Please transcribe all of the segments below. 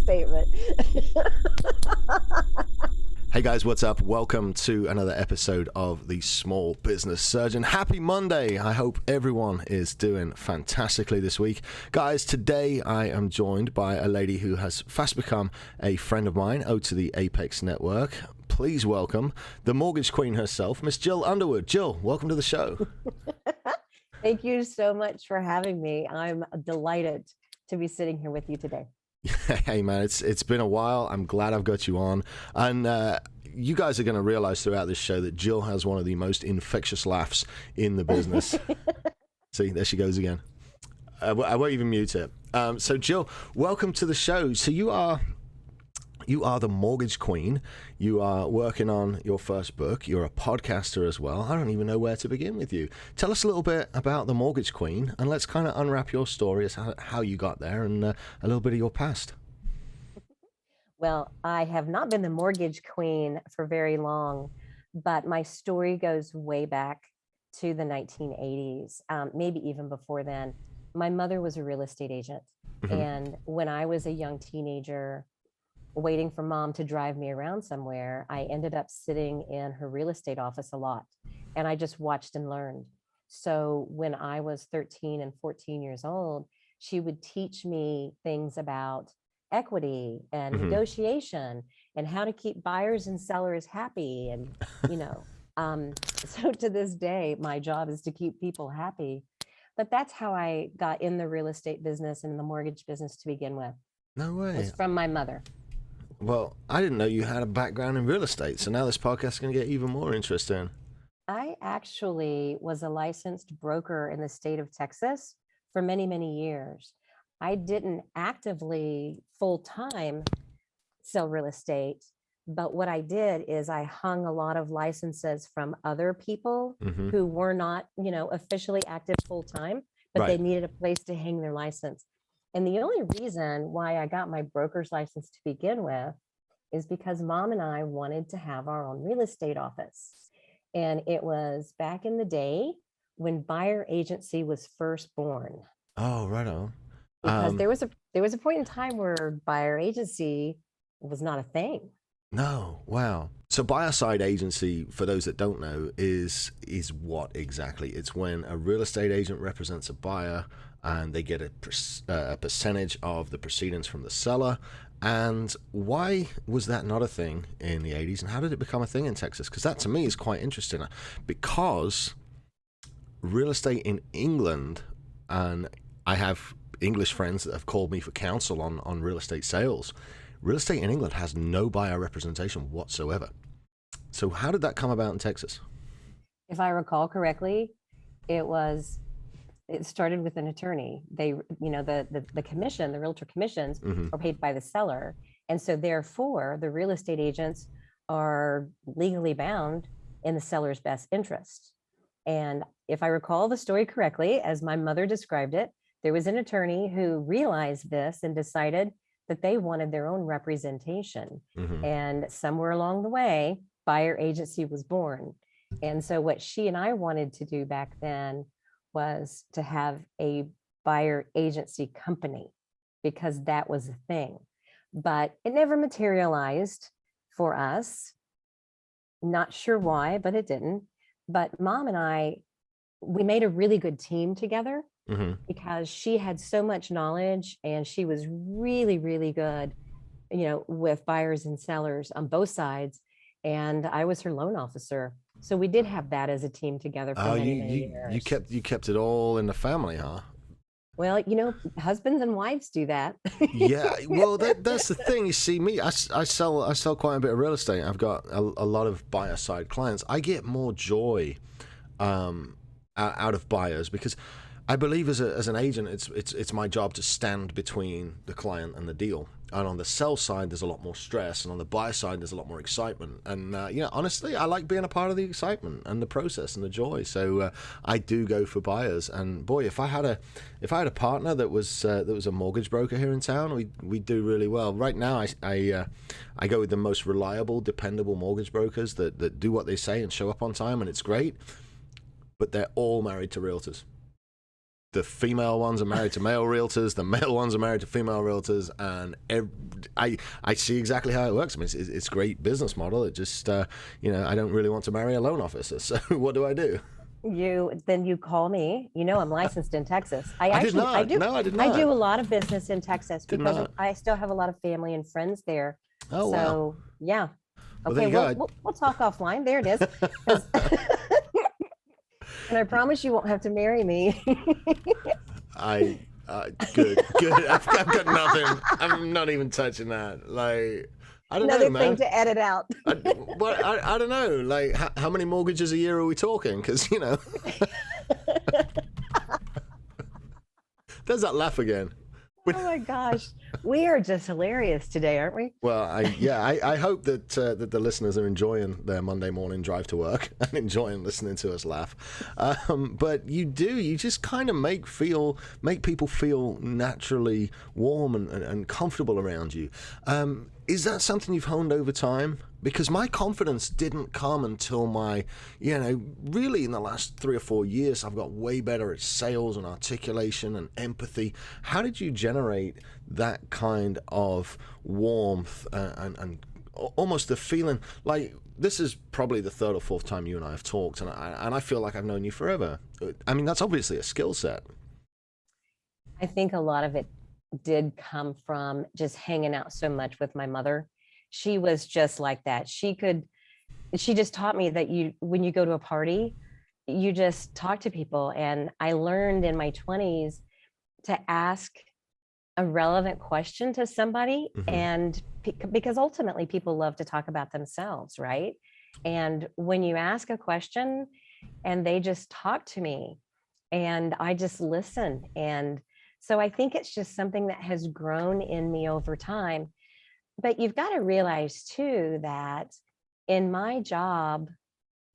statement. Hey guys, what's up? Welcome to another episode of the Small Business Surgeon. Happy Monday! I hope everyone is doing fantastically this week. Guys, today I am joined by a lady who has fast become a friend of mine owed to the Apex Network. Please welcome the mortgage queen herself, Miss Jill Underwood. Jill, welcome to the show. Thank you so much for having me. I'm delighted to be sitting here with you today. Hey man, it's been a while. I'm glad I've got you on. And you guys are going to realize throughout this show that Jill has one of the most infectious laughs in the business. See, there she goes again. I won't even mute it. So Jill, welcome to the show. So you are the mortgage queen. You are working on your first book. You're a podcaster as well. I don't even know where to begin with you. Tell us a little bit about the mortgage queen, and let's kind of unwrap your story as how you got there and a little bit of your past. Well, I have not been the mortgage queen for very long, but my story goes way back to the 1980s, maybe even before then. My mother was a real estate agent. Mm-hmm. And when I was a young teenager, waiting for mom to drive me around somewhere, I ended up sitting in her real estate office a lot. And I just watched and learned. So when I was 13 and 14 years old, she would teach me things about equity and Mm-hmm. negotiation and how to keep buyers and sellers happy. And, so to this day, my job is to keep people happy. But that's how I got in the real estate business and the mortgage business to begin with. No way. It was from my mother. Well, I didn't know you had a background in real estate, so now this podcast is going to get even more interesting. I actually was a licensed broker in the state of Texas for many, many years. I didn't actively full-time sell real estate, but what I did is I hung a lot of licenses from other people Mm-hmm. who were not, officially active full-time, but Right. they needed a place to hang their license. And the only reason why I got my broker's license to begin with is because mom and I wanted to have our own real estate office. And it was back in the day when buyer agency was first born. Oh, right on. Because there was a point in time where buyer agency was not a thing. No, wow. So buyer side agency, for those that don't know, is what exactly? It's when a real estate agent represents a buyer and they get a percentage of the proceedings from the seller. And why was that not a thing in the 80s, and how did it become a thing in Texas? Because that to me is quite interesting, because real estate in England, and I have English friends that have called me for counsel on real estate sales. Real estate in England has no buyer representation whatsoever. So how did that come about in Texas? If I recall correctly, it started with an attorney. They, the commission, the realtor commissions Mm-hmm. are paid by the seller. And so therefore the real estate agents are legally bound in the seller's best interest. And if I recall the story correctly, as my mother described it, there was an attorney who realized this and decided that they wanted their own representation. Mm-hmm. And somewhere along the way, buyer agency was born. And so what she and I wanted to do back then was to have a buyer agency company, because that was a thing. But it never materialized for us. Not sure why, but it didn't. But mom and I, we made a really good team together. Mm-hmm. Because she had so much knowledge and she was really, really good, with buyers and sellers on both sides. And I was her loan officer. So we did have that as a team together for Oh, many years. you kept it all in the family, huh? Well, husbands and wives do that. Yeah, well, that's the thing. You see, I sell quite a bit of real estate. I've got a lot of buyer side clients. I get more joy out of buyers, because I believe as an agent, it's my job to stand between the client and the deal. And on the sell side, there's a lot more stress, and on the buy side, there's a lot more excitement. And honestly, I like being a part of the excitement and the process and the joy. So I do go for buyers. And boy, if I had a partner that was a mortgage broker here in town, we'd do really well. Right now, I go with the most reliable, dependable mortgage brokers that do what they say and show up on time, and it's great. But they're all married to realtors. the female ones are married to male realtors, the male ones are married to female realtors, and I see exactly how it works. I mean, it's a great business model. It just, I don't really want to marry a loan officer. So what do I do? You call me. I'm licensed in Texas. I did not. I do. No, I did I not. do a lot of business in Texas Did because not. I still have a lot of family and friends there. Oh, wow. So yeah. Well, there Okay, you go. we'll talk offline. There it is. 'Cause- And I promise you won't have to marry me. Good. I've got nothing. I'm not even touching that. Like, I don't Another know, thing man. to edit out. I don't know. Like, how many mortgages a year are we talking? Because there's that laugh again. Oh my gosh, we are just hilarious today, aren't we? Well, I hope that the listeners are enjoying their Monday morning drive to work and enjoying listening to us laugh. But you just kind of make people feel naturally warm and comfortable around you. Is that something you've honed over time? Because my confidence didn't come until really in the last 3 or 4 years, I've got way better at sales and articulation and empathy. How did you generate that kind of warmth and almost the feeling like this is probably the 3rd or 4th time you and I have talked, and I feel like I've known you forever. I mean, that's obviously a skill set. I think a lot of it did come from just hanging out so much with my mother. She was just like that. She just taught me that when you go to a party, you just talk to people. And I learned in my 20s to ask a relevant question to somebody. Mm-hmm. And because ultimately people love to talk about themselves, right? And when you ask a question and they just talk to me and I just listen. And so I think it's just something that has grown in me over time. But you've got to realize too that in my job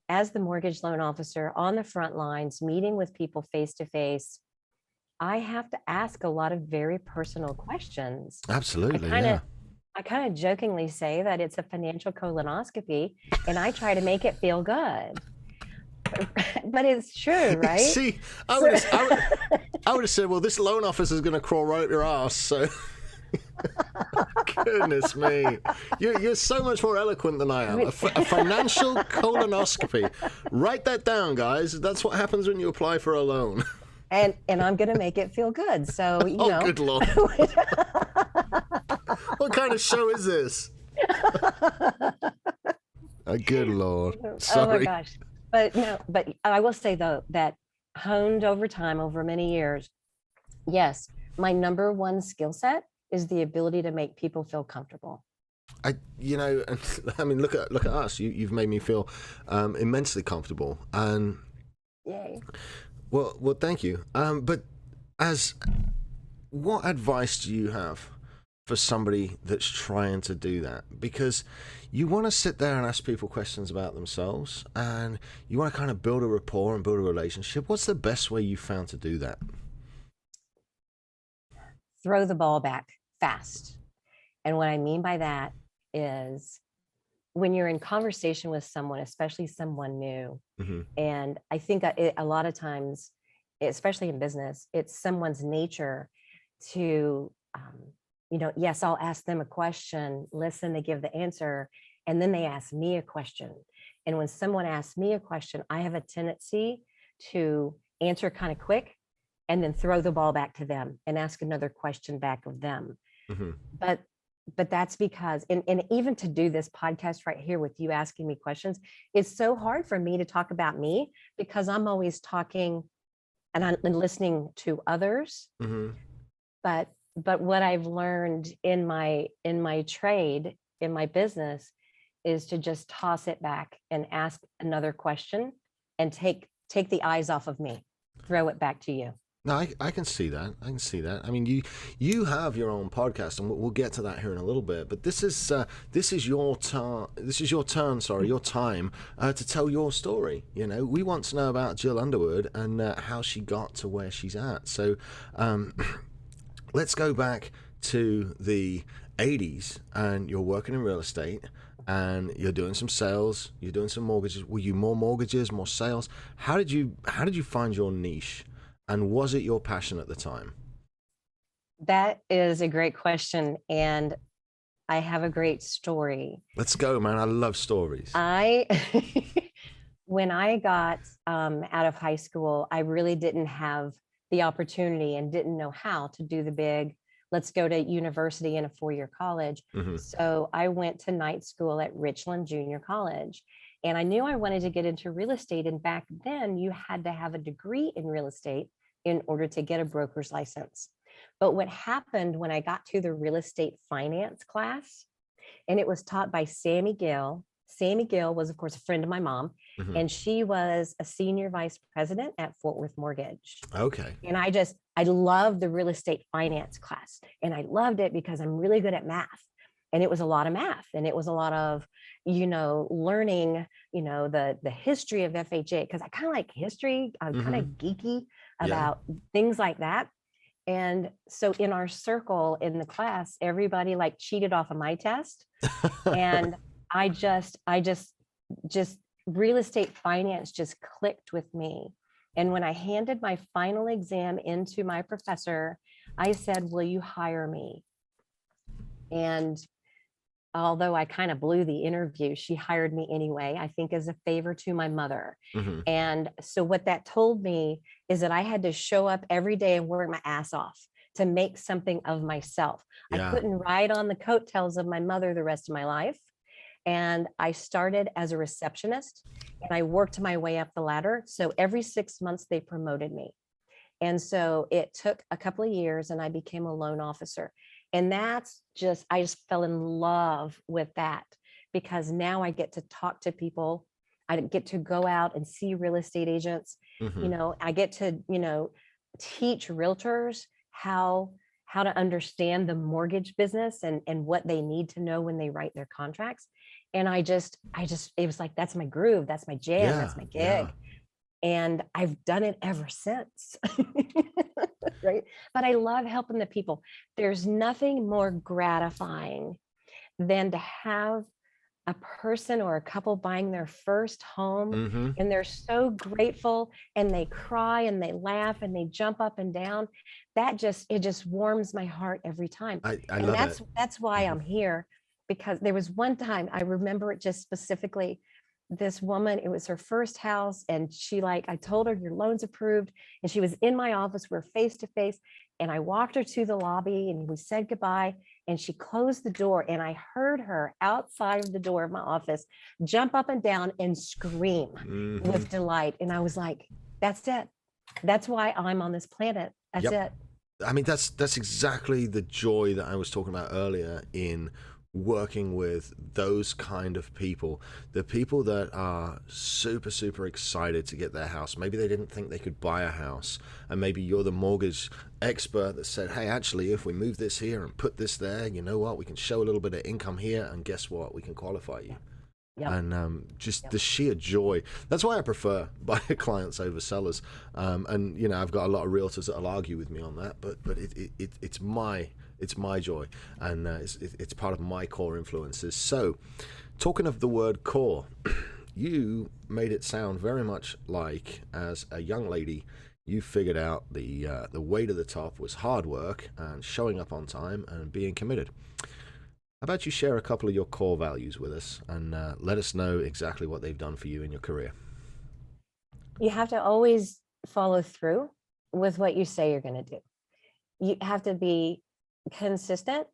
as the mortgage loan officer on the front lines, meeting with people face to face, I have to ask a lot of very personal questions. Absolutely, I kind of jokingly say that it's a financial colonoscopy, and I try to make it feel good. But it's true, right? See, I would have said, well, this loan officer is going to crawl right up your ass. So, goodness me, you're so much more eloquent than I am. A financial colonoscopy. Write that down, guys. That's what happens when you apply for a loan. And I'm going to make it feel good. So, Oh, good Lord. What kind of show is this? Oh, good Lord. Sorry. Oh my gosh. But I will say though, that honed over time, over many years, yes, my number one skill set is the ability to make people feel comfortable. I mean, look at us. You've made me feel immensely comfortable. And yay. Well, thank you. But what advice do you have for somebody that's trying to do that? Because you want to sit there and ask people questions about themselves, and you want to kind of build a rapport and build a relationship. What's the best way you found to do that? Throw the ball back fast. And what I mean by that is when you're in conversation with someone, especially someone new, Mm-hmm. and I think a lot of times, especially in business, it's someone's nature to, yes, I'll ask them a question, listen, they give the answer, and then they ask me a question. And when someone asks me a question, I have a tendency to answer kind of quick and then throw the ball back to them and ask another question back of them. Mm-hmm. But that's because, and even to do this podcast right here with you asking me questions, it's so hard for me to talk about me because I'm always talking and I'm listening to others. Mm-hmm. But what I've learned in my trade, in my business, is to just toss it back and ask another question and take the eyes off of me, throw it back to you. No, I can see that. I can see that. I mean, you have your own podcast, and we'll get to that here in a little bit. But this is your turn. This is your turn. Sorry, your time to tell your story. We want to know about Jill Underwood and how she got to where she's at. So, let's go back to the 80s, and you're working in real estate, and you're doing some sales. You're doing some mortgages. Were you more mortgages, more sales? How did you find your niche? And was it your passion at the time? That is a great question. And I have a great story. Let's go, man. I love stories. I, when I got out of high school, I really didn't have the opportunity and didn't know how to do the big, let's go to university in a 4-year college. Hmm. So I went to night school at Richland Junior College. And I knew I wanted to get into real estate. And back then, you had to have a degree in real estate in order to get a broker's license. But what happened when I got to the real estate finance class, and it was taught by Sammy Gill. Sammy Gill was, of course, a friend of my mom, Hmm. and she was a senior vice president at Fort Worth Mortgage. Okay. And I loved the real estate finance class. And I loved it because I'm really good at math. And it was a lot of math. And it was a lot of, learning, the history of FHA, because I kind of like history. I'm kind of geeky about things like that. And so in our circle in the class, everybody like cheated off of my test. And I just real estate finance just clicked with me. And when I handed my final exam into my professor, I said, will you hire me? And although I kind of blew the interview, she hired me anyway, I think as a favor to my mother. Hmm. And so what that told me is that I had to show up every day and work my ass off to make something of myself. I Yeah. couldn't ride on the coattails of my mother the rest of my life. And I started as a receptionist and I worked my way up the ladder. So every 6 months they promoted me. And so it took a couple of years and I became a loan officer. And I just fell in love with that because now I get to talk to people. I get to go out and see real estate agents. Hmm. I get to, teach realtors how to understand the mortgage business and what they need to know when they write their contracts. And it was like, that's my groove. That's my jam. Yeah. That's my gig. Yeah. And I've done it ever since. Right. But I love helping the people. There's nothing more gratifying than to have a person or a couple buying their first home Hmm. and they're so grateful and they cry and they laugh and they jump up and down. It just warms my heart every time. I And love it. that's why Mhm. I'm here, because there was one time I remember it just specifically. This woman, it was her first house, and I told her your loan's approved, and she was in my office. We're face to face, and I walked her to the lobby, and we said goodbye, and she closed the door, and I heard her outside of the door of my office jump up and down and scream Hmm. with delight, and I was like, "That's it. That's why I'm on this planet. That's Yep. it." I mean, that's exactly the joy that I was talking about earlier in working with those kind of people, the people that are super, super excited to get their house. Maybe they didn't think they could buy a house, and maybe you're the mortgage expert that said, hey, actually, if we move this here and put this there, you know what, we can show a little bit of income here, and guess what, we can qualify you. Yep. And just Yep. the sheer joy. That's why I prefer buyer clients over sellers. And I've got a lot of realtors that'll argue with me on that, but it's my joy, and it's part of my core influences. So, talking of the word core, you made it sound very much like, as a young lady, you figured out the way to the top was hard work and showing up on time and being committed. How about you share a couple of your core values with us and let us know exactly what they've done for you in your career? You have to always follow through with what you say you're going to do. You have to be consistent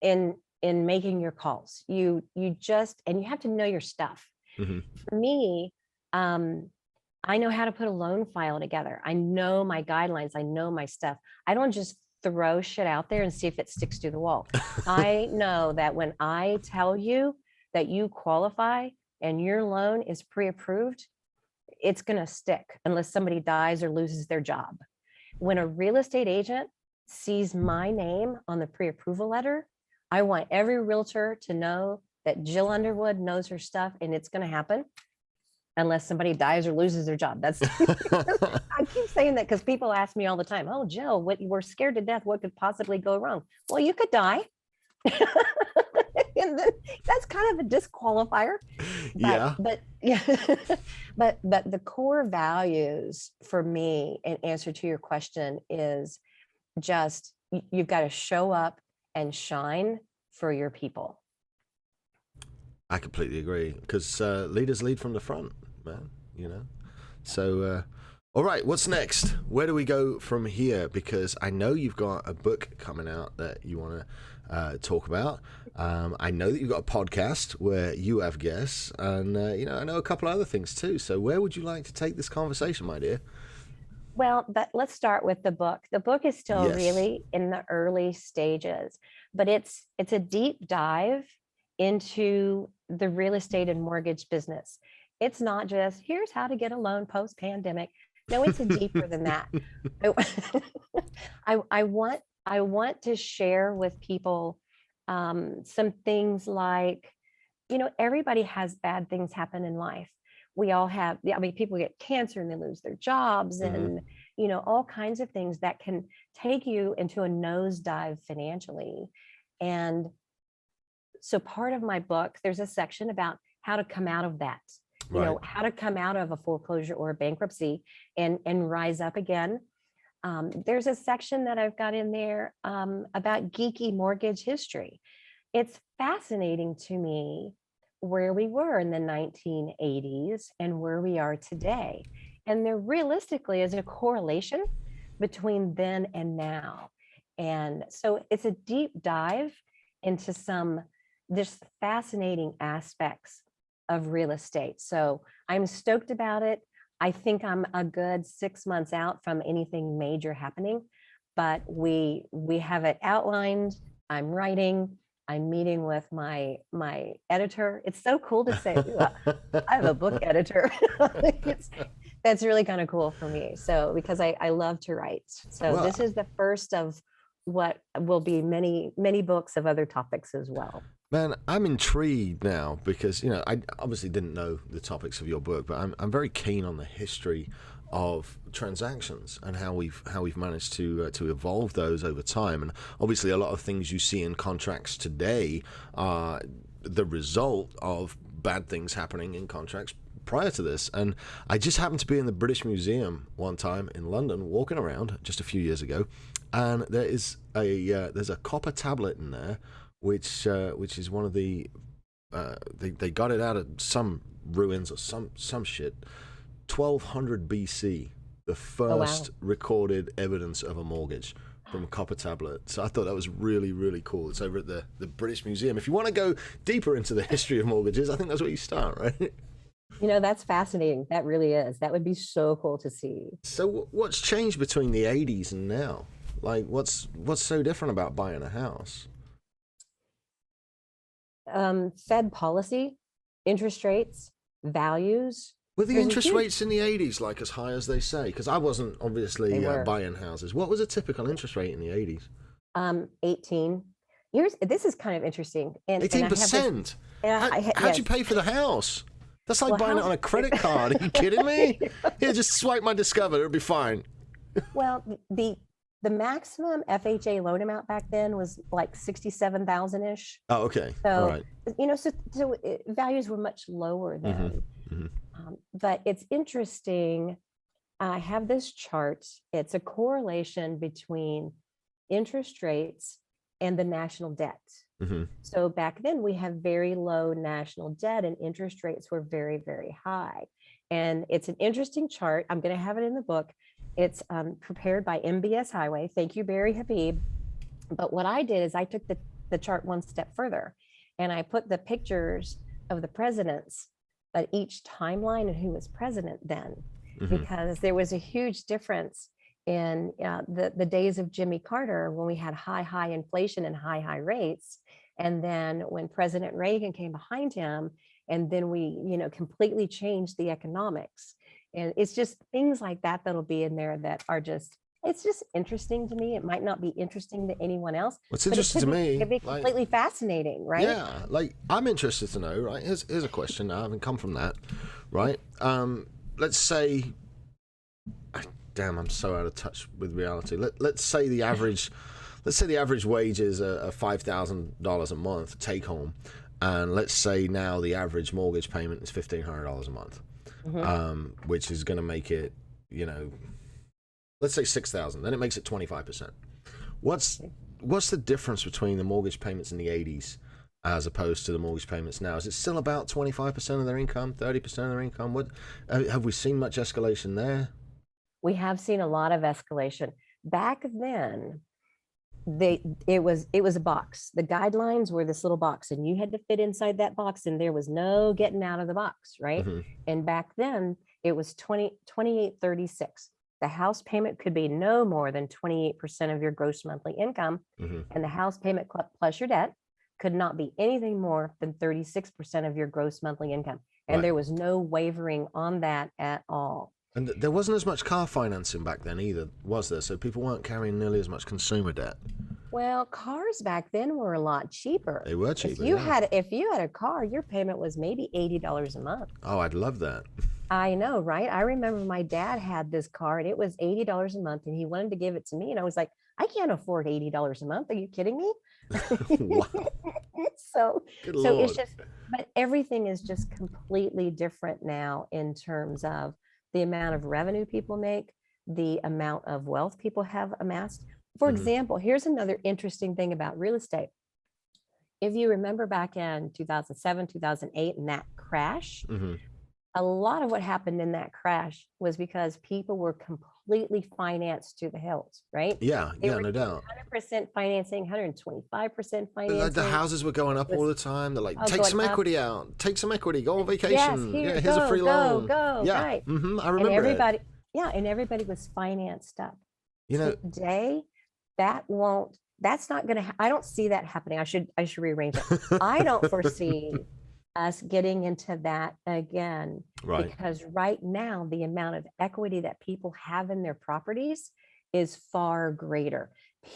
in making your calls. You have to know your stuff. Hmm. For me, I know how to put a loan file together. I know my guidelines. I know my stuff. I don't just throw shit out there and see if it sticks to the wall. I know that when I tell you that you qualify and your loan is pre-approved, it's going to stick unless somebody dies or loses their job. When a real estate agent sees my name on the pre-approval letter, I want every realtor to know that Jill Underwood knows her stuff, and it's going to happen unless somebody dies or loses their job. That's I keep saying that because people ask me all the time, oh, Jill, we're scared to death. What could possibly go wrong? Well, you could die. And then that's kind of a disqualifier. Yeah. But yeah, but the core values for me, in answer to your question, is just you've got to show up and shine for your people. I completely agree, because leaders lead from the front, man. So, all right, what's next? Where do we go from here? Because I know you've got a book coming out that you want to talk about. I know that you've got a podcast where you have guests, and I know a couple other things too. So, where would you like to take this conversation, my dear? Well, but let's start with the book. The book is still Yes. really in the early stages, but it's a deep dive into the real estate and mortgage business. It's not just here's how to get a loan post pandemic. No, it's deeper than that. I want to share with people some things like, everybody has bad things happen in life. We all have, I mean, people get cancer and they lose their jobs and, all kinds of things that can take you into a nosedive financially. And so part of my book, there's a section about how to come out of that, Right. how to come out of a foreclosure or a bankruptcy and rise up again. There's a section that I've got in there about geeky mortgage history. It's fascinating to me where we were in the 1980s and where we are today. And there realistically is a correlation between then and now. And so it's a deep dive into some just fascinating aspects of real estate. So I'm stoked about it. I think I'm a good 6 months out from anything major happening, but we have it outlined. I'm writing. I'm meeting with my editor. It's so cool to say, I have a book editor. That's really kind of cool for me. So because I love to write. So Well, this is the first of what will be many, many books of other topics as well. man, I'm intrigued now because I obviously didn't know the topics of your book, but I'm very keen on the history of transactions and how we've managed to evolve those over time. And obviously, a lot of things you see in contracts today are the result of bad things happening in contracts prior to this. And I just happened to be in the British Museum one time in London, walking around just a few years ago, and there's a copper tablet in there, which is one of the they got it out of some ruins or some shit. 1200 BC, the first recorded evidence of a mortgage from a copper tablet. So I thought that was really, really cool. It's over at the British Museum. If you want to go deeper into the history of mortgages, I think that's where you start, right? That's fascinating. That really is. That would be so cool to see. So what's changed between the 80s and now? Like, what's so different about buying a house? Fed policy, interest rates, values. Were the There's a interest huge- rates in the 80s like as high as they say? Because I wasn't obviously They were. buying houses. What was a typical interest rate in the 80s? 18 years. This is kind of interesting. And I have this- 18%? How'd yes. you pay for the house? That's like Well, buying it on a credit card. Are you kidding me? Here, just swipe my Discover. It'll be fine. Well, the maximum FHA loan amount back then was like 67,000 ish. Oh, okay. So, All right. Values were much lower then. But it's interesting. I have this chart. It's a correlation between interest rates and the national debt. So back then we have very low national debt and interest rates were very, very high. And it's an interesting chart. I'm going to have it in the book. It's prepared by MBS Highway. Thank you, Barry Habib. But what I did is I took the chart one step further and I put the pictures of the presidents at each timeline and who was president then, because there was a huge difference in the days of Jimmy Carter when we had high inflation and high rates. And then when President Reagan came behind him, and then we, completely changed the economics. And it's just things like that that'll be in there that are it's just interesting to me. It might not be interesting to anyone else. What's but interesting to me, it'd be completely fascinating, right? Yeah, like I'm interested to know, right? Here's a question. I haven't come from that, right? Let's say, damn, I'm so out of touch with reality. Let's say the average let's say the average wage is a $5,000 a month take home, and let's say now the average mortgage payment is $1,500 a month, which is going to make it, let's say 6,000. Then it makes it 25%. What's the difference between the mortgage payments in the 80s as opposed to the mortgage payments now? Is it still about 25% of their income, 30% of their income? What have we seen much escalation there? We have seen a lot of escalation. Back then, it was a box. The guidelines were this little box, and you had to fit inside that box, and there was no getting out of the box, right? And back then it was 2836. The house payment could be no more than 28% of your gross monthly income, and the house payment plus your debt could not be anything more than 36% of your gross monthly income. And there was no wavering on that at all. And there wasn't as much car financing back then either, was there? So people weren't carrying nearly as much consumer debt. Well, cars back then were a lot cheaper. They were cheaper. If you had a car, your payment was maybe $80 a month. Oh, I'd love that. I know, right? I remember my dad had this car, and it was $80 a month, and he wanted to give it to me, and I was like, I can't afford $80 a month. Are you kidding me? Wow. So it's just, but everything is just completely different now in terms of the amount of revenue people make, the amount of wealth people have amassed. For example, here's another interesting thing about real estate. If you remember back in 2007, 2008, and that crash, a lot of what happened in that crash was because people were completely financed to the hills, right? Yeah, no doubt. 100% financing, 125% financing. The houses were going up all the time. They're like, take some equity out, take some equity, go on vacation. Yes, here's a free loan. Yeah, right. I remember it. Yeah, and everybody was financed up. Today, that's not going to, I don't see that happening. I should rearrange it. I don't foresee us getting into that again, because right now the amount of equity that people have in their properties is far greater.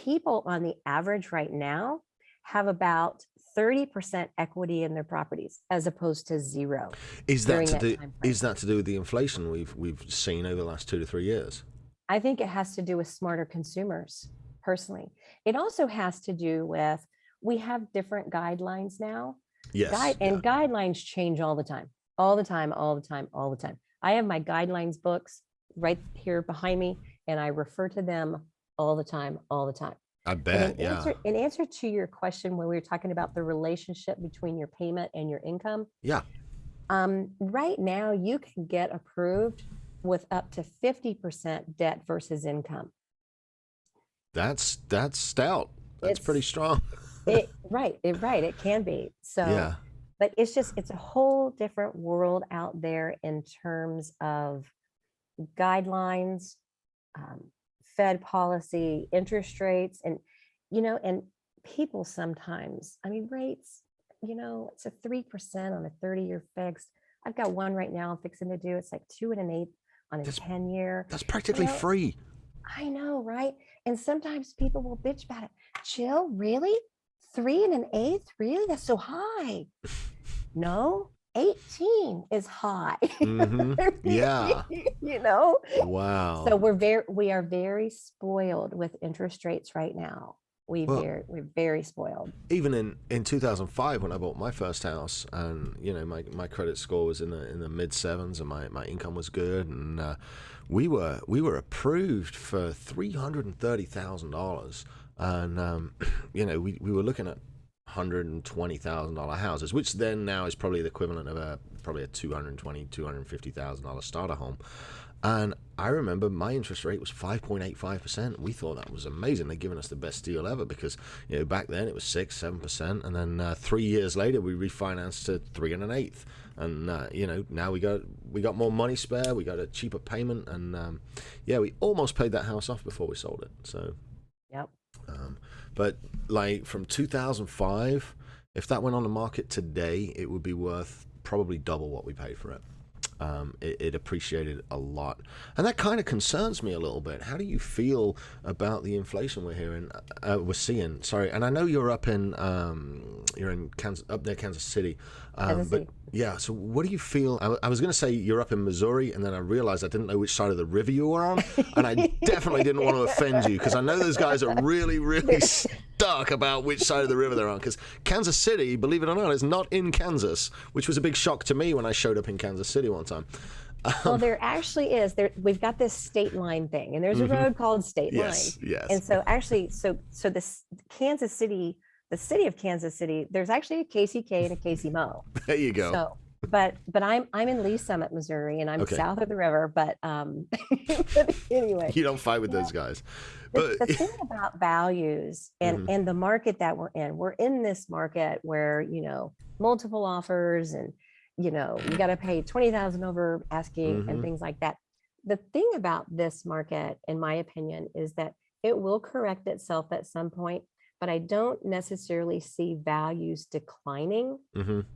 People on the average right now have about 30% equity in their properties as opposed to zero. Is that to do with the inflation we've seen over the last 2 to 3 years? I think it has to do with smarter consumers, personally. It also has to do with, we have different guidelines now. Yes. Guidelines change all the time. I have my guidelines books right here behind me, and I refer to them all the time. I bet, In answer to your question, when we were talking about the relationship between your payment and your income. Yeah. Right now, you can get approved with up to 50% debt versus income. That's stout. That's pretty strong. It can be. So, yeah. But it's a whole different world out there in terms of guidelines, Fed policy, interest rates, and people sometimes, rates, it's a 3% on a 30-year fixed. I've got one right now I'm fixing to do. It's like 2 1/8 on a 10-year. That's practically free. I know, right? And sometimes people will bitch about it. Jill, really? 3 1/8? Really? That's so high. No, 18 is high. Yeah. Wow. So we are very spoiled with interest rates right now. We're very spoiled. Even in 2005, when I bought my first house, and my credit score was in the mid 7s, and my income was good, and we were approved for $330,000, and we were looking at $120,000 houses, which then now is probably the equivalent of probably a $250,000 starter home. And I remember my interest rate was 5.85%. We thought that was amazing. They'd given us the best deal ever, because back then it was 6-7%, and then 3 years later we refinanced to 3 1/8. And now we got more money spare. We got a cheaper payment, and we almost paid that house off before we sold it. So yep. But like from 2005, if that went on the market today, it would be worth probably double what we paid for it. it appreciated a lot, and that kind of concerns me a little bit. How do you feel about the inflation we're seeing? Sorry, and I know you're up in Kansas, up near Kansas City, Kansas but City. yeah. So what do you feel? I was going to say you're up in Missouri, and then I realized I didn't know which side of the river you were on, and I definitely didn't want to offend you because I know those guys are really, really stuck about which side of the river they're on. Because Kansas City, believe it or not, is not in Kansas, which was a big shock to me when I showed up in Kansas City one time. Well, there actually is. We've got this state line thing, and there's a road called State Yes, Line. yes. And so actually, so this Kansas City, the city of Kansas City, there's actually a KCK and a KC There you go. So, but I'm in Lee Summit, Missouri, and I'm Okay. south of the river. But but anyway, You don't fight with those guys. But the thing about values and the market that we're in this market where, multiple offers and, you got to pay 20,000 over asking and things like that. The thing about this market, in my opinion, is that it will correct itself at some point, but I don't necessarily see values declining.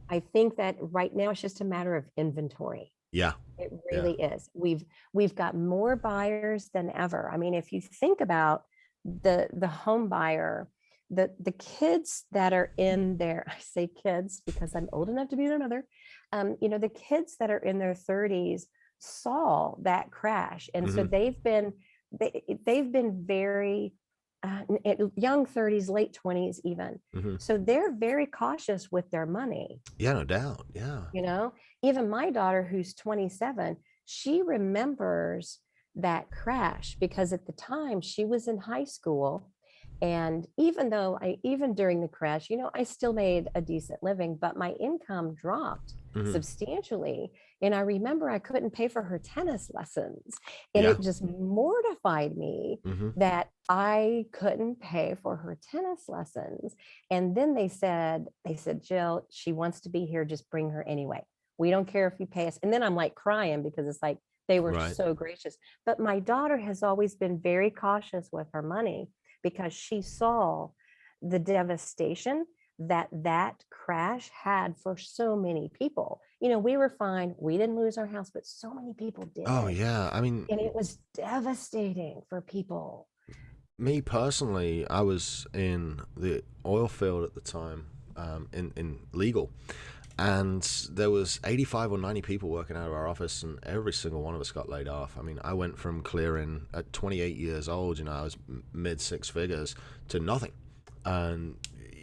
I think that right now it's just a matter of inventory. yeah. It really is. We've got more buyers than ever. I mean, if you think about the home buyer, the kids that are in there, I say kids because I'm old enough to be their mother. The kids that are in their 30s saw that crash, and so they've been very young 30s, late 20s even. So they're very cautious with their money. Yeah, no doubt. Yeah. Even my daughter, who's 27, she remembers that crash because at the time she was in high school. And even during the crash, I still made a decent living, but my income dropped substantially. And I remember I couldn't pay for her tennis lessons. And it just mortified me that I couldn't pay for her tennis lessons. And then they said, Jill, she wants to be here. Just bring her anyway. We don't care if you pay us. And then I'm like crying because it's like they were so gracious. But my daughter has always been very cautious with her money because she saw the devastation that crash had for so many people. We were fine. We didn't lose our house, but so many people did. Oh, yeah. I mean, and it was devastating for people. Me personally, I was in the oil field at the time, in legal. And there was 85 or 90 people working out of our office, and every single one of us got laid off. I mean, I went from clearing at 28 years old, I was mid six figures, to nothing. And,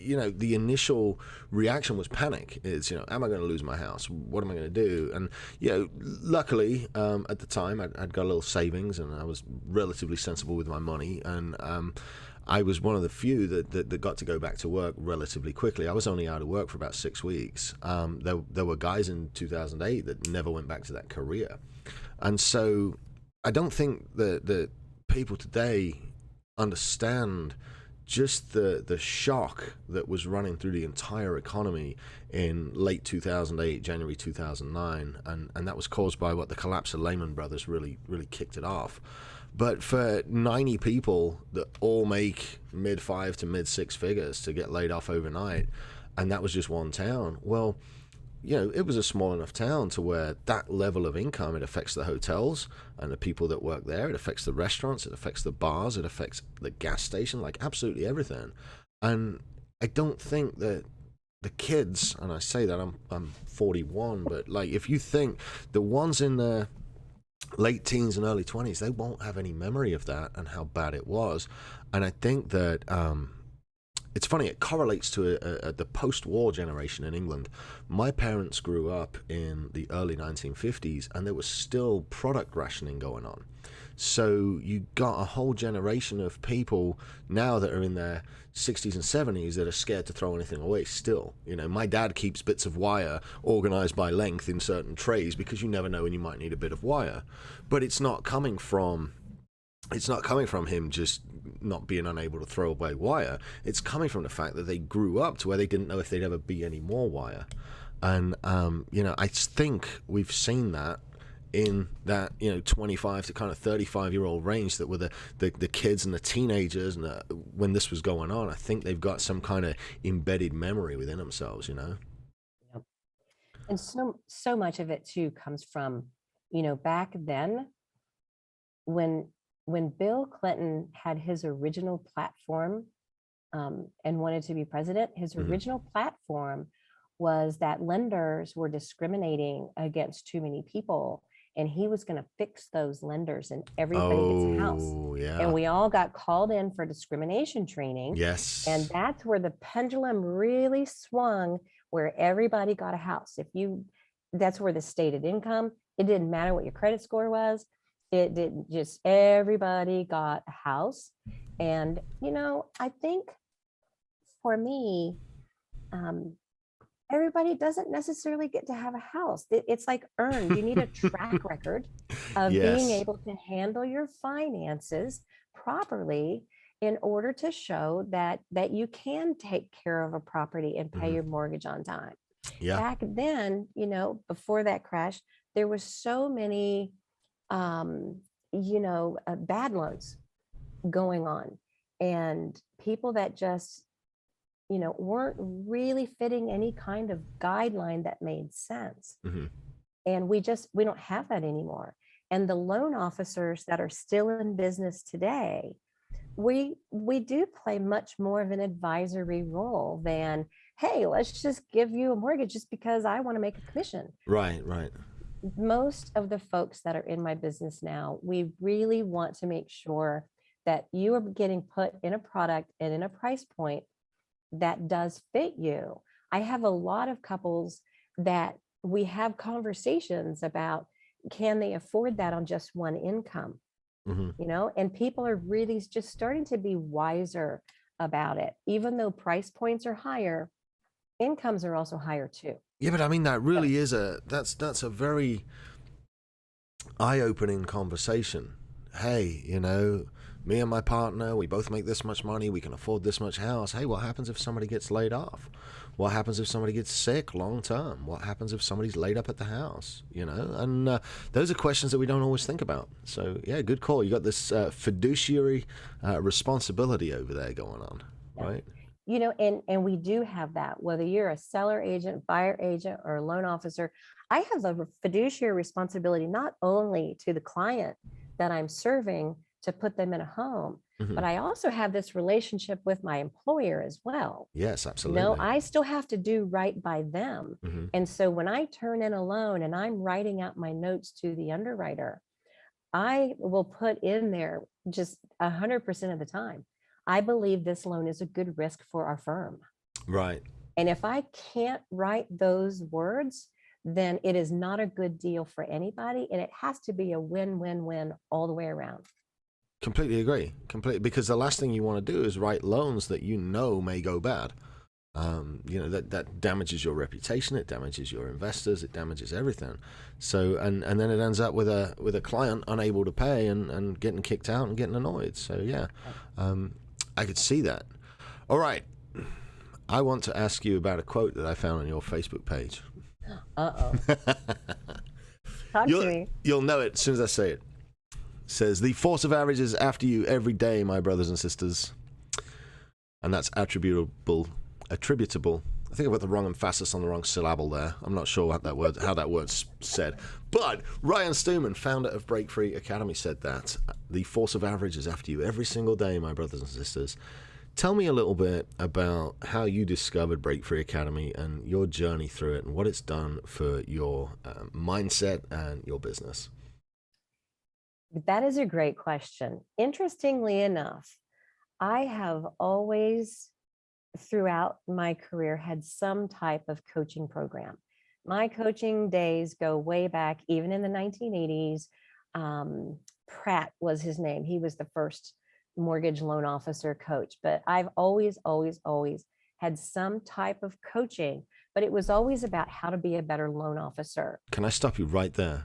the initial reaction was panic. It's, am I going to lose my house? What am I going to do? And, luckily, at the time, I'd got a little savings, and I was relatively sensible with my money. And I was one of the few that got to go back to work relatively quickly. I was only out of work for about 6 weeks. There were guys in 2008 that never went back to that career. And so I don't think that people today understand just the shock that was running through the entire economy in late 2008, January 2009. And that was caused by the collapse of Lehman Brothers really kicked it off. But for 90 people that all make mid 5 to mid 6 figures to get laid off overnight, and that was just one town, well, it was a small enough town to where that level of income, it affects the hotels and the people that work there, it affects the restaurants, it affects the bars, it affects the gas station, like absolutely everything. And I don't think that the kids, and I say that I'm 41, but like if you think the ones in the late teens and early 20s, they won't have any memory of that and how bad it was. And I think that it's funny, it correlates to the post-war generation in England. My parents grew up in the early 1950s, and there was still product rationing going on. So you got a whole generation of people now that are in their 60s and 70s that are scared to throw anything away still. My dad keeps bits of wire organized by length in certain trays because you never know when you might need a bit of wire. But it's not coming from him just not being unable to throw away wire. It's coming from the fact that they grew up to where they didn't know if they'd ever be any more wire. And I think we've seen that in that 25 to kind of 35-year-old range that were the kids and the teenagers, and when this was going on. I think they've got some kind of embedded memory within themselves. Yep. And so much of it too comes from, back then when Bill Clinton had his original platform, and wanted to be president, his Hmm. original platform was that lenders were discriminating against too many people, and he was going to fix those lenders, and everybody gets a house. Oh, And yeah. we all got called in for discrimination training. And Yes. that's where the pendulum really swung, where everybody got a house. That's where the stated income, it didn't matter what your credit score was. It didn't, just everybody got a house. And, I think for me, um, everybody doesn't necessarily get to have a house. It's like earned. You need a track record of being Yes. able to handle your finances properly in order to show that you can take care of a property and pay Hmm. your mortgage on time. Yeah. Back then, before that crash, there was so many bad loans going on, and people that just weren't really fitting any kind of guideline that made sense. Hmm. And we don't have that anymore. And the loan officers that are still in business today, we do play much more of an advisory role than, hey, let's just give you a mortgage just because I want to make a commission. Right, right. Most of the folks that are in my business now, we really want to make sure that you are getting put in a product and in a price point that does fit you. I have a lot of couples that we have conversations about, can they afford that on just one income? Hmm. And people are really just starting to be wiser about it. Even though price points are higher, incomes are also higher too. Yeah, but I mean, that So, really is that's a very eye-opening conversation. Hey, me and my partner, we both make this much money, we can afford this much house. Hey, what happens if somebody gets laid off? What happens if somebody gets sick long term? What happens if somebody's laid up at the house? And those are questions that we don't always think about. So yeah, good call. You got this fiduciary responsibility over there going on, yeah. right? And we do have that, whether you're a seller agent, buyer agent, or a loan officer. I have a fiduciary responsibility not only to the client that I'm serving to put them in a home, Hmm. but I also have this relationship with my employer as well. Yes, absolutely. I still have to do right by them. Hmm. And so when I turn in a loan and I'm writing out my notes to the underwriter, I will put in there just 100% of the time, I believe this loan is a good risk for our firm. Right. And if I can't write those words, then it is not a good deal for anybody. And it has to be a win-win-win all the way around. Completely agree. Completely, because the last thing you want to do is write loans that may go bad. That damages your reputation, it damages your investors, it damages everything. So and then it ends up with a client unable to pay and getting kicked out and getting annoyed. So yeah, I could see that. All right, I want to ask you about a quote that I found on your Facebook page. Uh-oh. Talk to me. You'll know it as soon as I say it. It says, "The force of average is after you every day, my brothers and sisters," and that's attributable. I think I put the wrong emphasis on the wrong syllable there. I'm not sure how that word's said. But Ryan Stewman, founder of Break Free Academy, said that the force of average is after you every single day, my brothers and sisters. Tell me a little bit about how you discovered Break Free Academy and your journey through it and what it's done for your mindset and your business. That is a great question. Interestingly enough, I have always, throughout my career, had some type of coaching program. My coaching days go way back, even in the 1980s. Pratt was his name. He was the first mortgage loan officer coach. But I've always, always, always had some type of coaching, but it was always about how to be a better loan officer. Can I stop you right there?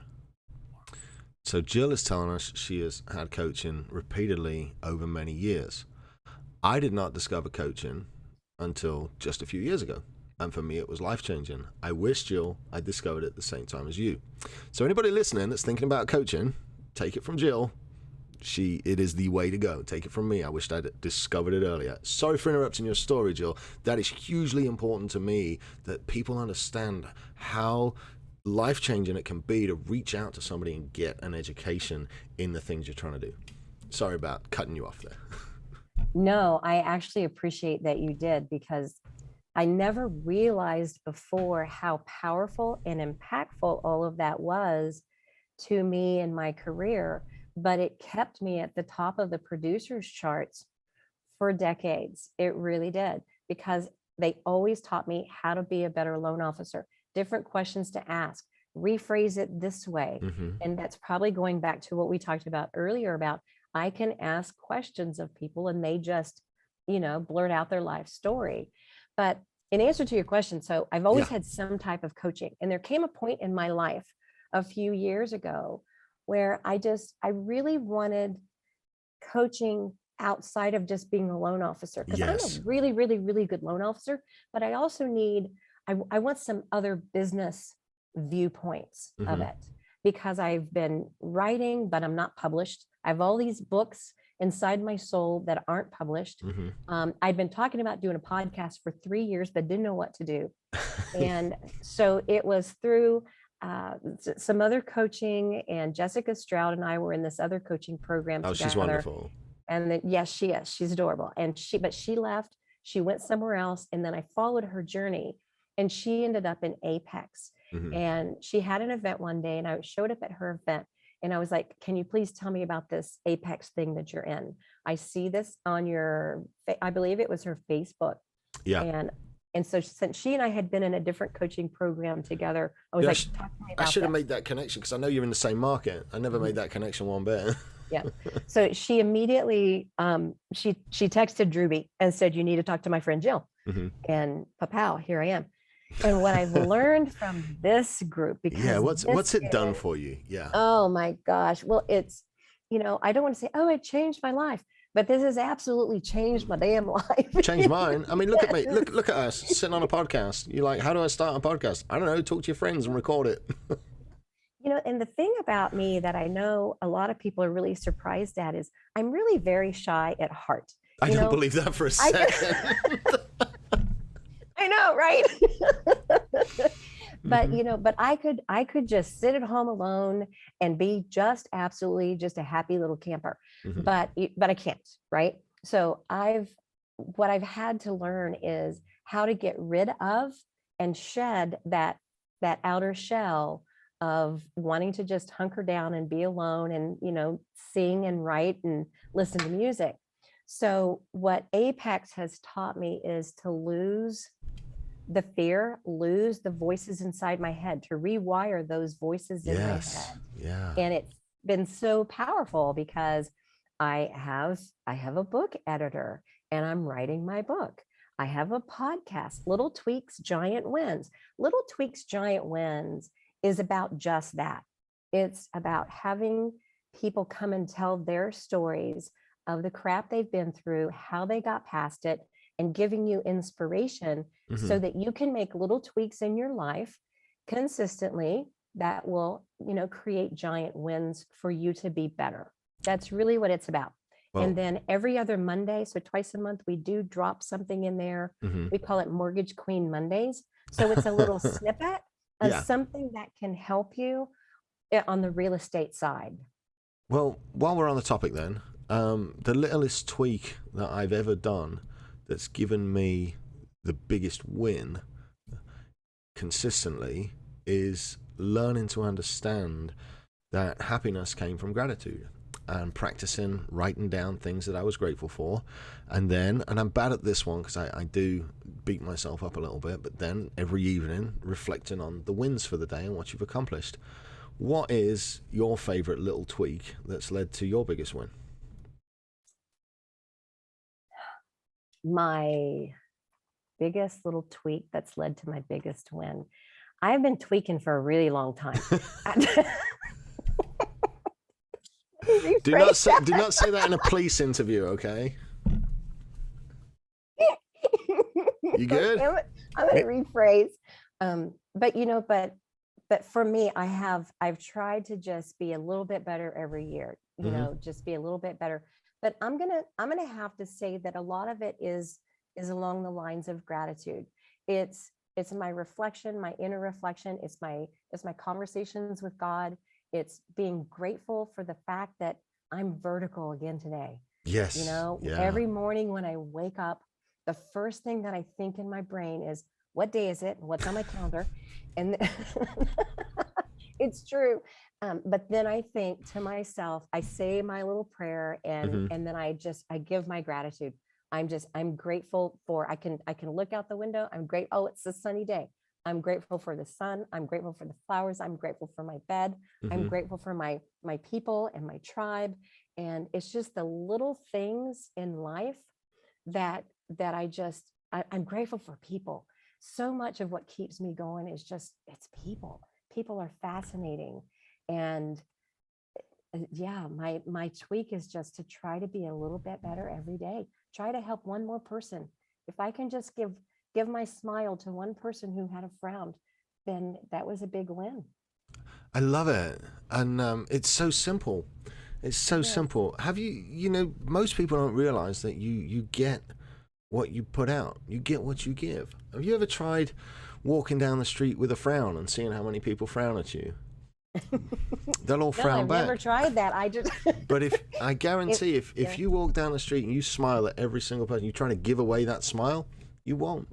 So Jill is telling us she has had coaching repeatedly over many years. I did not discover coaching until just a few years ago. And for me, it was life-changing. I wish, Jill, I discovered it at the same time as you. So anybody listening that's thinking about coaching, take it from Jill. It is the way to go. Take it from me. I wished I'd discovered it earlier. Sorry for interrupting your story, Jill. That is hugely important to me, that people understand how life-changing it can be to reach out to somebody and get an education in the things you're trying to do. Sorry about cutting you off there. No, I actually appreciate that you did, because I never realized before how powerful and impactful all of that was to me in my career, but it kept me at the top of the producers charts for decades. It really did, because they always taught me how to be a better loan officer, different questions to ask, rephrase it this way. Mm-hmm. And that's probably going back to what we talked about earlier about I can ask questions of people and they just, blurt out their life story. But in answer to your question, so I've always had some type of coaching, and there came a point in my life a few years ago where I really wanted coaching outside of just being a loan officer, because I'm a really, really, really good loan officer, but I also I want some other business viewpoints of it, because I've been writing, but I'm not published. I have all these books inside my soul that aren't published. I'd been talking about doing a podcast for 3 years, but didn't know what to do. And so it was through some other coaching, and Jessica Stroud and I were in this other coaching program together. She's wonderful. And then, yes, she is. She's adorable. But she left, she went somewhere else. And then I followed her journey, and she ended up in Apex. And she had an event one day, and I showed up at her event, and I was like, can you please tell me about this Apex thing that you're in? I see this on I believe it was her Facebook. Yeah. And so since she and I had been in a different coaching program together, I was like, talk to me about I should have made that connection, because I know you're in the same market. I never made that connection one bit. Yeah. So she immediately, she texted Drewby and said, you need to talk to my friend Jill. And papow, here I am. And what I've learned from this group, because what's it done for you? Yeah. Oh my gosh. Well, it's, I don't want to say, oh, it changed my life, but this has absolutely changed my damn life. Changed mine. I mean, look at me. Look at us sitting on a podcast. You're like, how do I start a podcast? I don't know. Talk to your friends and record it. And the thing about me that I know a lot of people are really surprised at is I'm really very shy at heart. I don't believe that for a second. I know, right? But but I could just sit at home alone and be just absolutely just a happy little camper. But I can't, right? So what I've had to learn is how to get rid of and shed that outer shell of wanting to just hunker down and be alone and sing and write and listen to music. So what Apex has taught me is to lose the fear, lose the voices inside my head, to rewire those voices in my head. Yeah. And it's been so powerful, because I have a book editor, and I'm writing my book. I have a podcast, Little Tweaks, Giant Wins. Little Tweaks, Giant Wins is about just that. It's about having people come and tell their stories of the crap they've been through, how they got past it, and giving you inspiration so that you can make little tweaks in your life consistently that will, create giant wins for you to be better. That's really what it's about. Well, and then every other Monday, so twice a month, we do drop something in there. We call it Mortgage Queen Mondays. So it's a little snippet of something that can help you on the real estate side. Well, while we're on the topic then, the littlest tweak that I've ever done that's given me the biggest win consistently is learning to understand that happiness came from gratitude, and practicing writing down things that I was grateful for. And I'm bad at this one because I do beat myself up a little bit, but then every evening reflecting on the wins for the day and what you've accomplished. What is your favorite little tweak that's led to your biggest win? My biggest little tweak that's led to my biggest win. I've been tweaking for a really long time. Do not say that in a police interview, okay? You good? I'm gonna rephrase. But for me, I've tried to just be a little bit better every year. you know, just be a little bit better. But I'm gonna have to say that a lot of it is along the lines of gratitude. It's my reflection, my inner reflection. It's my conversations with God. It's being grateful for the fact that I'm vertical again today. You Yes. know, Yeah. every morning when I wake up, the first thing that I think in my brain is, what day is it? What's on my calendar? And it's true. But then I think to myself, I say my little prayer, and then I give my gratitude. I'm grateful for, I can look out the window. I'm great. Oh, it's a sunny day. I'm grateful for the sun. I'm grateful for the flowers. I'm grateful for my bed. I'm grateful for my people and my tribe. And it's just the little things in life that I'm grateful for people. So much of what keeps me going is just, it's people. People are fascinating. And yeah, my tweak is just to try to be a little bit better every day. Try to help one more person. If I can just give my smile to one person who had a frown, then that was a big win. I love it. And it's so simple. It's so Yeah. simple. Have you know, most people don't realize that you get what you put out. You get what you give. Have you ever tried walking down the street with a frown and seeing how many people frown at you? They'll all No, frown I've back. never tried that. I just But I guarantee if yeah. you walk down the street and you smile at every single person, you try to give away that smile, you won't.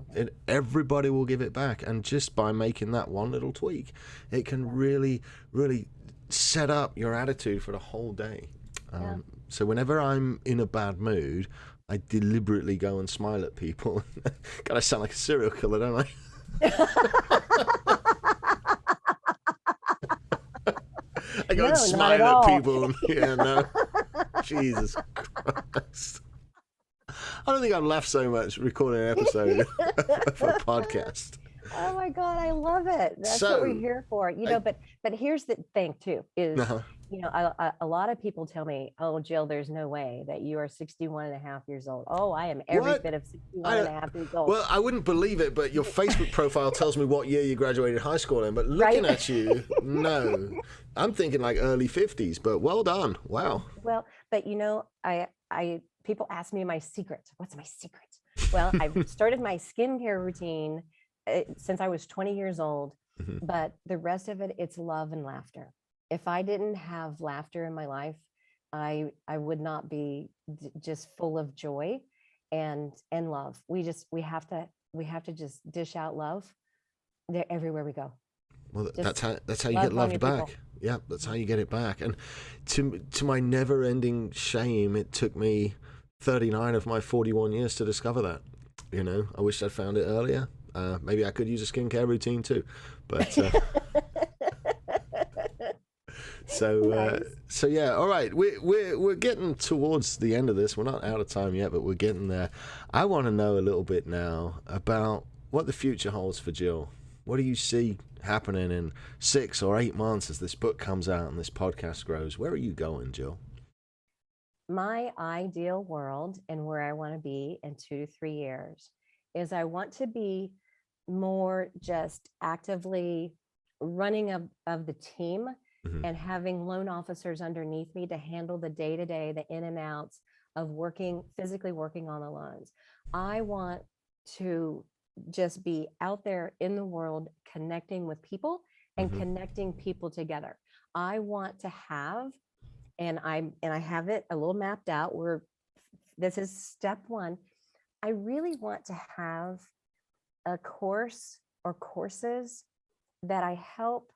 Everybody will give it back. And just by making that one little tweak, it can really, really set up your attitude for the whole day. Yeah. So whenever I'm in a bad mood, I deliberately go and smile at people. God, I sound like a serial killer, don't I? I go and No, not at smile at all. people. Yeah, no. Jesus Christ. I don't think I've laughed so much recording an episode of a podcast. Oh my God, I love it. That's what we're here for. You know, but here's the thing too, is, you know, a lot of people tell me, oh, Jill, there's no way that you are 61 and a half years old. Oh, I am every bit of 61 and a half years old. Well, I wouldn't believe it, but your Facebook profile tells me what year you graduated high school in. But looking at you, no. I'm thinking like early 50s, but well done. Wow. Well, but you know, people ask me my secret. What's my secret? Well, I've started my skincare routine since I was 20 years old, but the rest of it, it's love and laughter. If I didn't have laughter in my life, I would not be just full of joy and love. We have to just dish out love there everywhere we go. Well, that's how you get loved back. People. Yeah, that's how you get it back. And to my never-ending shame, it took me 39 of my 41 years to discover that. You know, I wish I'd found it earlier. Maybe I could use a skincare routine too, but so yeah. All right, we're getting towards the end of this. We're not out of time yet, but we're getting there. I want to know a little bit now about what the future holds for Jill. What do you see happening in 6 or 8 months as this book comes out and this podcast grows? Where are you going, Jill? My ideal world and where I want to be in 2 to 3 years is I want to be more just actively running of the team and having loan officers underneath me to handle the day-to-day, the in and outs of physically working on the loans. I want to just be out there in the world connecting with people and connecting people together. I want to have, and I have it a little mapped out where this is step 1. I really want to have a course or courses that I help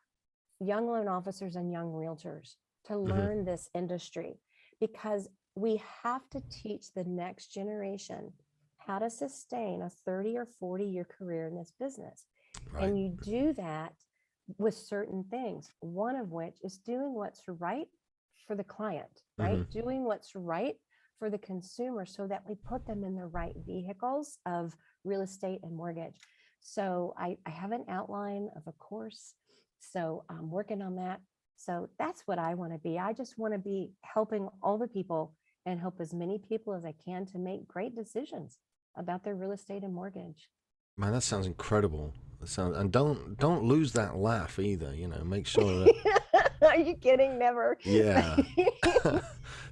young loan officers and young realtors to learn this industry, because we have to teach the next generation how to sustain a 30 or 40-year career in this business. Right. And you do that with certain things, one of which is doing what's right for the client, right? Doing what's right for the consumer so that we put them in the right vehicles of real estate and mortgage. So I have an outline of a course. So I'm working on that. So that's what I want to be. I just want to be helping all the people and help as many people as I can to make great decisions about their real estate and mortgage. Man, that sounds incredible. And don't lose that laugh either. You know, make sure that. Are you kidding? Never. Yeah.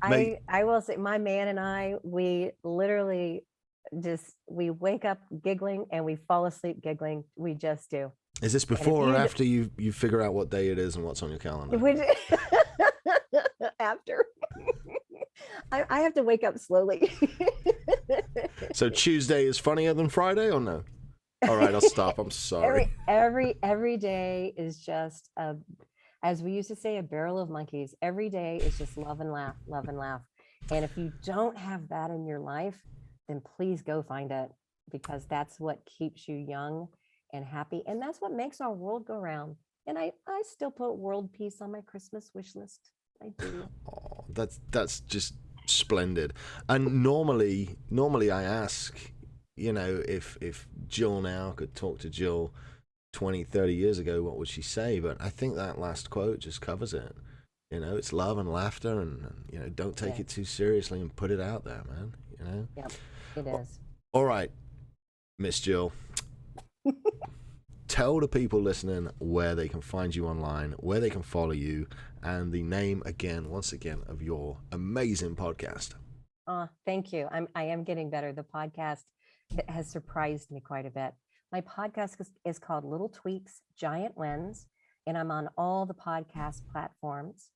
I will say my man and I, we literally we wake up giggling and we fall asleep giggling. We just do. Is this before or after you figure out what day it is and what's on your calendar? After. I have to wake up slowly. So Tuesday is funnier than Friday, or no? All right, I'll stop. I'm sorry. Every day is just as we used to say, a barrel of monkeys. Every day is just love and laugh, love and laugh. And if you don't have that in your life, then please go find it, because that's what keeps you young and happy. And that's what makes our world go round. And I still put world peace on my Christmas wish list. I do. Oh, that's just splendid. And normally I ask, if Jill now could talk to Jill 20, 30 years ago, what would she say? But I think that last quote just covers it. It's love and laughter, and don't take it too seriously and put it out there, man. Yep, it is. All right, Miss Jill. Tell the people listening where they can find you online, where they can follow you, and the name once again, of your amazing podcast. Thank you. I am getting better. The podcast has surprised me quite a bit. My podcast is called Little Tweaks, Giant Wins, and I'm on all the podcast platforms.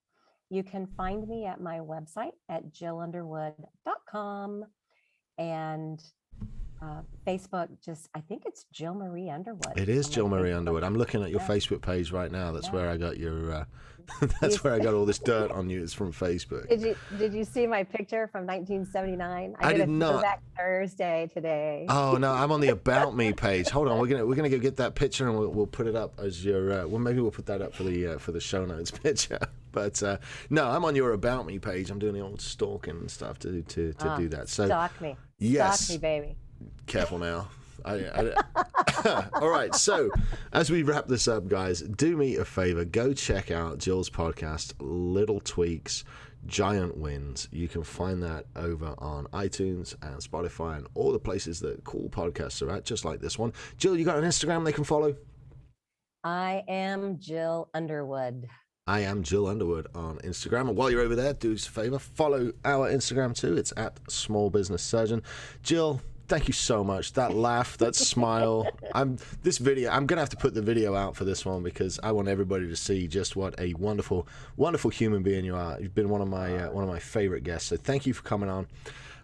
You can find me at my website at jillunderwood.com, and Facebook, I think it's Jill Marie Underwood. It is Jill Marie Underwood. I'm looking at your Facebook page right now. That's where I got your that's where I got all this dirt on you. It's from Facebook. Did you see my picture from 1979? I did not. Throwback Thursday today. Oh no, I'm on the About Me page. Hold on, we're gonna go get that picture, and we'll put it up as your. Maybe we'll put that up for the show notes picture. But no, I'm on your About Me page. I'm doing the old stalking and stuff to do that. So stalk me. Yes. Stalk me, baby. Careful now. All right, so as we wrap this up, guys, do me a favor, go check out Jill's podcast, Little Tweaks, Giant Wins. You can find that over on iTunes and Spotify and all the places that cool podcasts are at, just like this one. Jill, you got an Instagram they can follow? I am Jill Underwood. I am Jill Underwood on Instagram. And while you're over there, do us a favor, follow our Instagram too. It's at Small Business Surgeon. Jill, thank you so much. That laugh, that smile. I'm gonna have to put the video out for this one, because I want everybody to see just what a wonderful, wonderful human being you are. You've been one of my favorite guests. So thank you for coming on.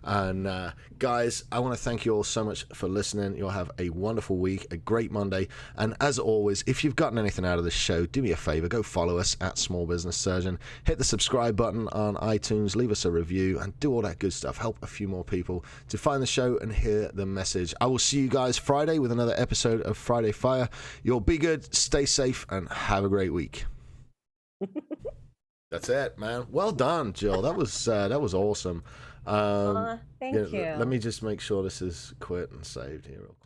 And guys, I want to thank you all so much for listening. You'll have a wonderful week, a great Monday. And as always, if you've gotten anything out of this show, do me a favor, go follow us at Small Business Surgeon. Hit the subscribe button on iTunes, leave us a review, and do all that good stuff. Help a few more people to find the show and hear the message. I will see you guys Friday with another episode of Friday Fire. You'll be good, stay safe, and have a great week. That's it, man. Well done, Jill. That was awesome. Thank you. Let me just make sure this is quit and saved here real quick.